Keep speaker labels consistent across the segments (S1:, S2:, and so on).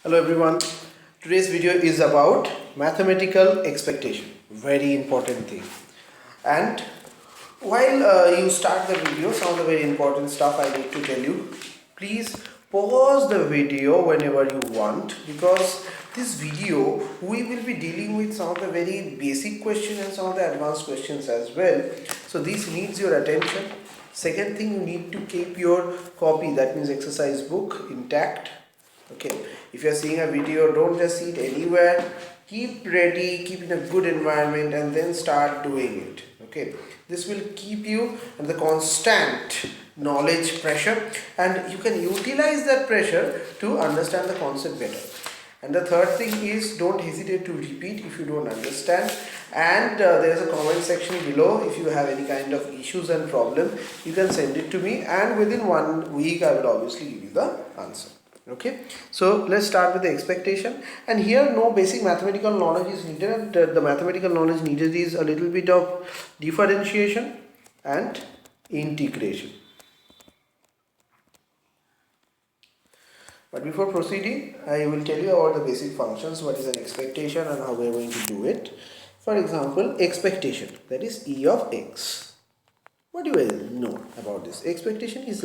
S1: Hello everyone. Today's video is about mathematical expectation. Very important thing. And while you start the video, some of the very important stuff I need to tell you. Please pause the video whenever you want, because this video we will be dealing with some of the very basic questions and some of the advanced questions as well. So this needs your attention. Second thing, you need to keep your copy, that means exercise book, intact. Okay, if you are seeing a video, don't just sit anywhere. Keep ready, keep in a good environment, and then start doing it. Okay, this will keep you in the constant knowledge pressure, and you can utilize that pressure to understand the concept better. And the third thing is, don't hesitate to repeat if you don't understand. And there is a comment section below. If you have any kind of issues and problem, you can send it to me, and within 1 week I will obviously give you the answer. Okay, so let's start with the expectation. And here no basic mathematical knowledge is needed. The mathematical knowledge needed is a little bit of differentiation and integration. But before proceeding, I will tell you about the basic functions, what is an expectation and how we are going to do it. For example, expectation, that is E of x. What do you know about this? Expectation is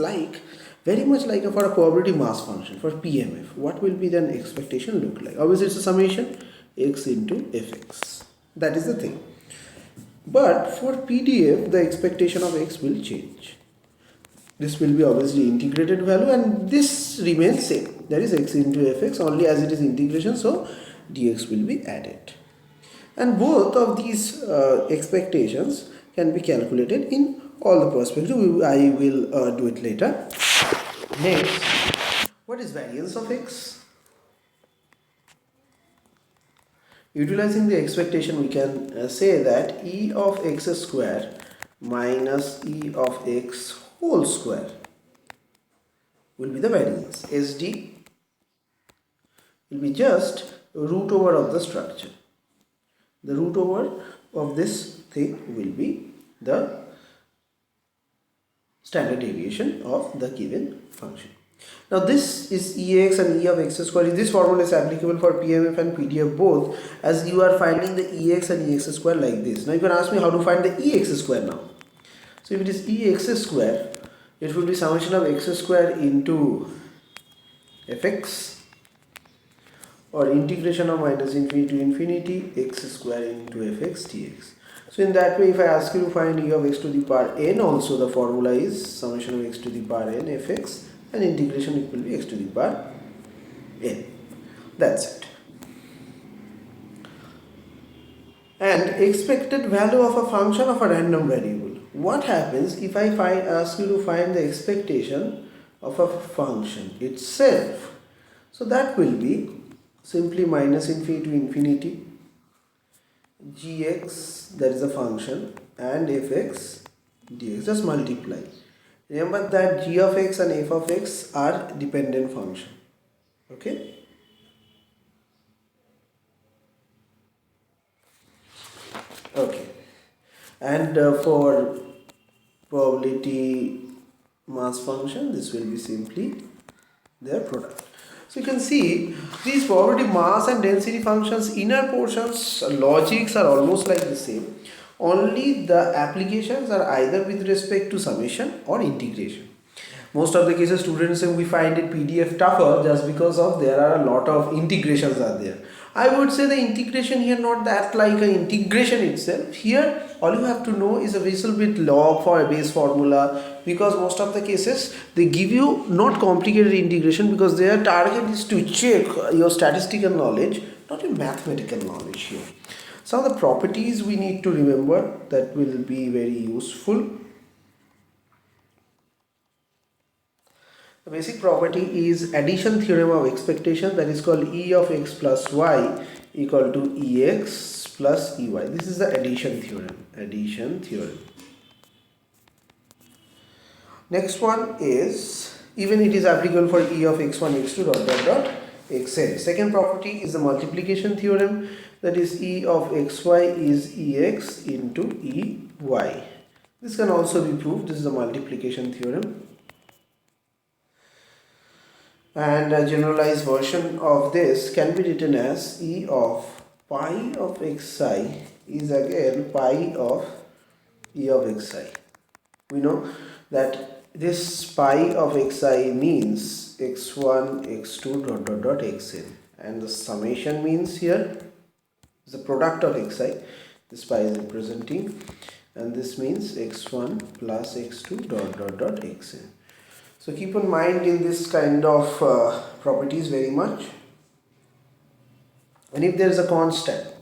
S1: very much like for a probability mass function, for PMF. What will be then expectation look like? Obviously it's a summation x into fx. That is the thing. But for PDF, the expectation of x will change. This will be obviously integrated value, and this remains same. That is x into fx, only as it is integration, so dx will be added. And both of these expectations can be calculated in all the perspectives. I will do it later. Next, what is variance of x? Utilizing the expectation, we can say that E of x square minus E of x whole square will be the variance. SD will be just root over of the structure. The root over of this thing will be the standard deviation of the given function. Now this is Ex and E of x square. This formula is applicable for PMF and PDF both, as you are finding the Ex and Ex square like this. Now you can ask me how to find the Ex square now. So if it is Ex square, it will be summation of x square into fx, or integration of minus infinity to infinity x square into fx dx. So in that way, if I ask you to find E of x to the power n, also the formula is summation of x to the power n fx, and integration, it will be x to the power n. That's it. And expected value of a function of a random variable. What happens if I ask you to find the expectation of a function itself? So that will be simply minus infinity to infinity gx, that is a function, and fx dx. Just multiply. Remember that g of x and f of x are dependent function. Okay. Okay. And for probability mass function, this will be simply their product. So you can see these probability mass and density functions, inner portions, logics are almost like the same. Only the applications are either with respect to summation or integration. Most of the cases, students say we find it PDF tougher just because of there are a lot of integrations are there. I would say the integration here not that like an integration itself. Here all you have to know is a little bit log for a base formula, because most of the cases they give you not complicated integration, because their target is to check your statistical knowledge, not your mathematical knowledge here. Some of the properties we need to remember that will be very useful. The basic property is addition theorem of expectation, that is called E of x plus y equal to Ex plus Ey. This is the addition theorem. Addition theorem. Next one is, even it is applicable for E of x1, x2 dot xn. Second property is the multiplication theorem, that is E of xy is Ex into Ey. This can also be proved. This is the multiplication theorem. and a generalized version of this can be written as e of pi of xi is again pi of e of xi. We know that this pi of xi means x1 x2 dot dot dot xn, and the summation means here is the product of xi. This pi is representing, and this means x1 plus x2 dot dot dot xn. So keep in mind in this kind of properties very much. And if there is a constant,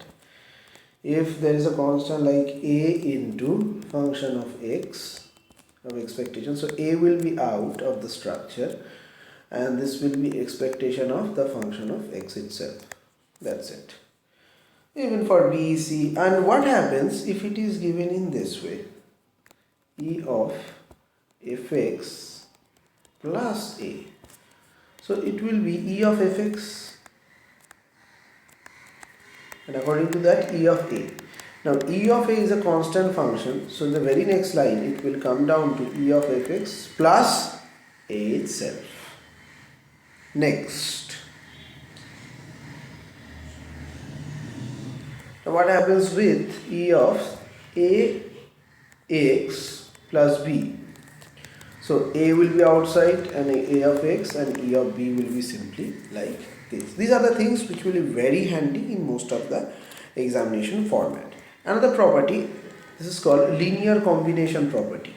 S1: like a into function of x of expectation, so a will be out of the structure and this will be expectation of the function of x itself. That's it. Even for b, c, and what happens if it is given in this way, e of fx plus a, so it will be e of fx, and according to that e of a. Now e of a is a constant function, so in the very next line it will come down to e of fx plus a itself. Next, now what happens with e of ax plus b? So a will be outside and a of x, and e of b will be simply like this. These are the things which will be very handy in most of the examination format. Another property, this is called linear combination property.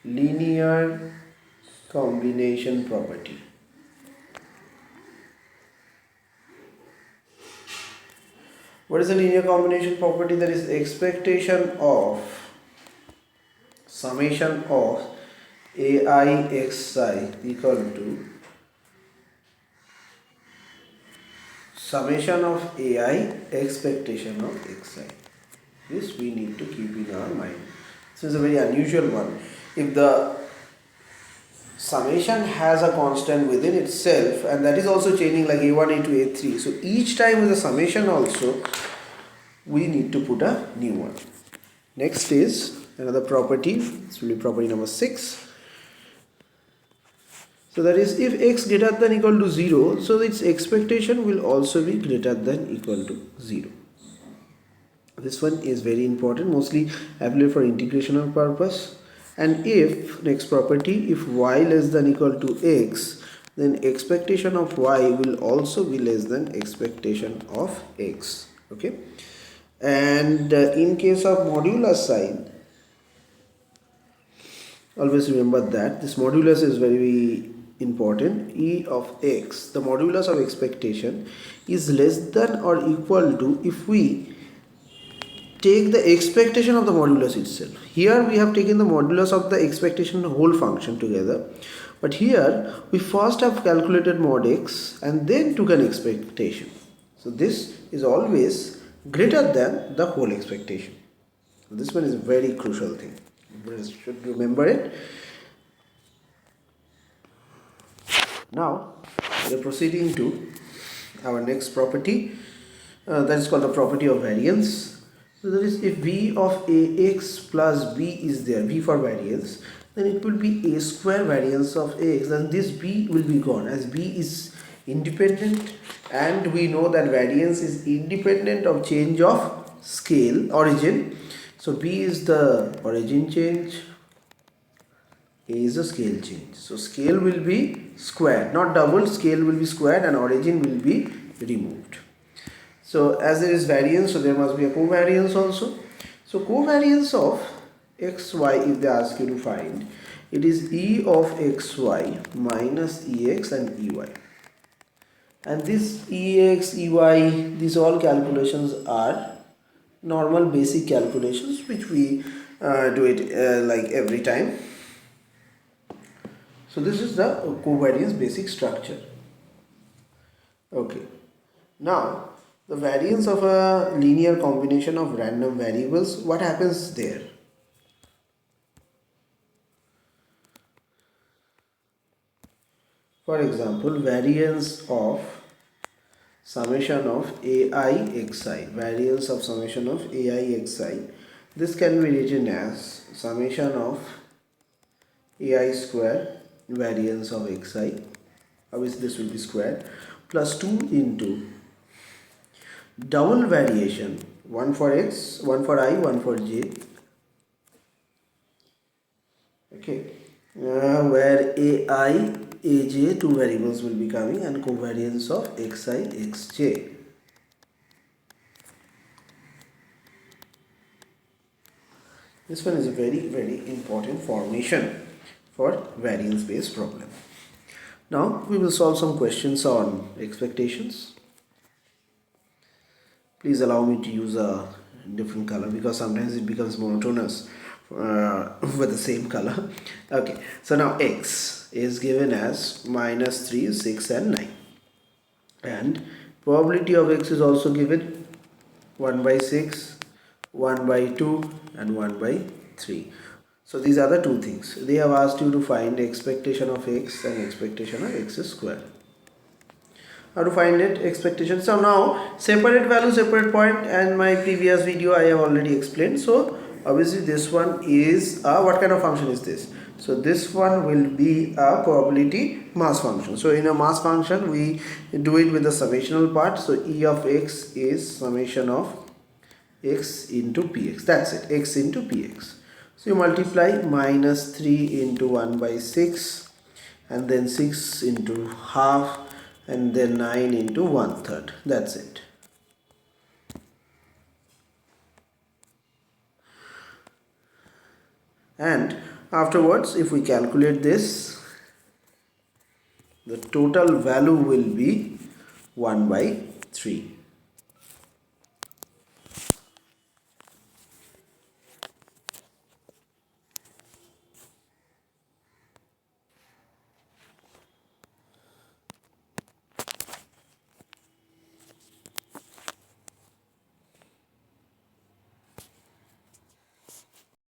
S1: Linear combination property. What is a linear combination property? That is expectation of summation of ai xi equal to summation of ai expectation of xi. This we need to keep in our mind. This is a very unusual one. If the summation has a constant within itself, and that is also changing like a1, a2, a3, so each time with the summation also we need to put a new one. Next is another property. This will be property number 6. So that is, if x greater than equal to 0, so its expectation will also be greater than equal to 0. This one is very important, mostly applicable for integrational purpose. And if, next property, if y less than equal to x, then expectation of y will also be less than expectation of x. Okay. And in case of modulus sign, always remember that this modulus is very important. E of x, the modulus of expectation, is less than or equal to if we take the expectation of the modulus itself. Here we have taken the modulus of the expectation whole function together, but here we first have calculated mod x and then took an expectation. So this is always greater than the whole expectation. This one is a very crucial thing. You should remember it. Now we are proceeding to our next property, that is called the property of variance. So that is, if v of ax plus b is there, v for variance, then it will be a square variance of ax, then this b will be gone as b is independent, and we know that variance is independent of change of scale origin. So b is the origin change, a is the scale change. So scale will be squared, not doubled, scale will be squared and origin will be removed. So as there is variance, so there must be a covariance also. So covariance of xy, if they ask you to find, it is e of xy minus ex and ey. And this ex, ey, these all calculations are normal basic calculations which we do it like every time. So this is the covariance basic structure. Okay. Now the variance of a linear combination of random variables, what happens there? For example, variance of summation of ai xi, variance of summation of ai xi, this can be written as summation of ai square variance of xi obviously this will be squared, plus 2 into double variation, one for x, one for I, one for j, okay, where ai, aj, two variables will be coming, and covariance of xi, xj. This one is a very important formation for variance based problem. Now we will solve some questions on expectations. Please allow me to use a different color because sometimes it becomes monotonous with the same color. Okay, so now x is given as minus 3, 6 and 9, and probability of x is also given 1 by 6, 1 by 2 and 1 by 3. So these are the two things. They have asked you to find expectation of x and expectation of x square. How to find it? Expectation. So now separate value, separate point, and my previous video I have already explained. So obviously this one is what kind of function is this? So this one will be a probability mass function. So in a mass function we do it with the summational part. So E of x is summation of x into px. That's it, x into px. So you multiply minus 3 into 1 by 6, and then 6 into half, and then 9 into 1/3. That's it. And afterwards, if we calculate this, the total value will be 1 by 3.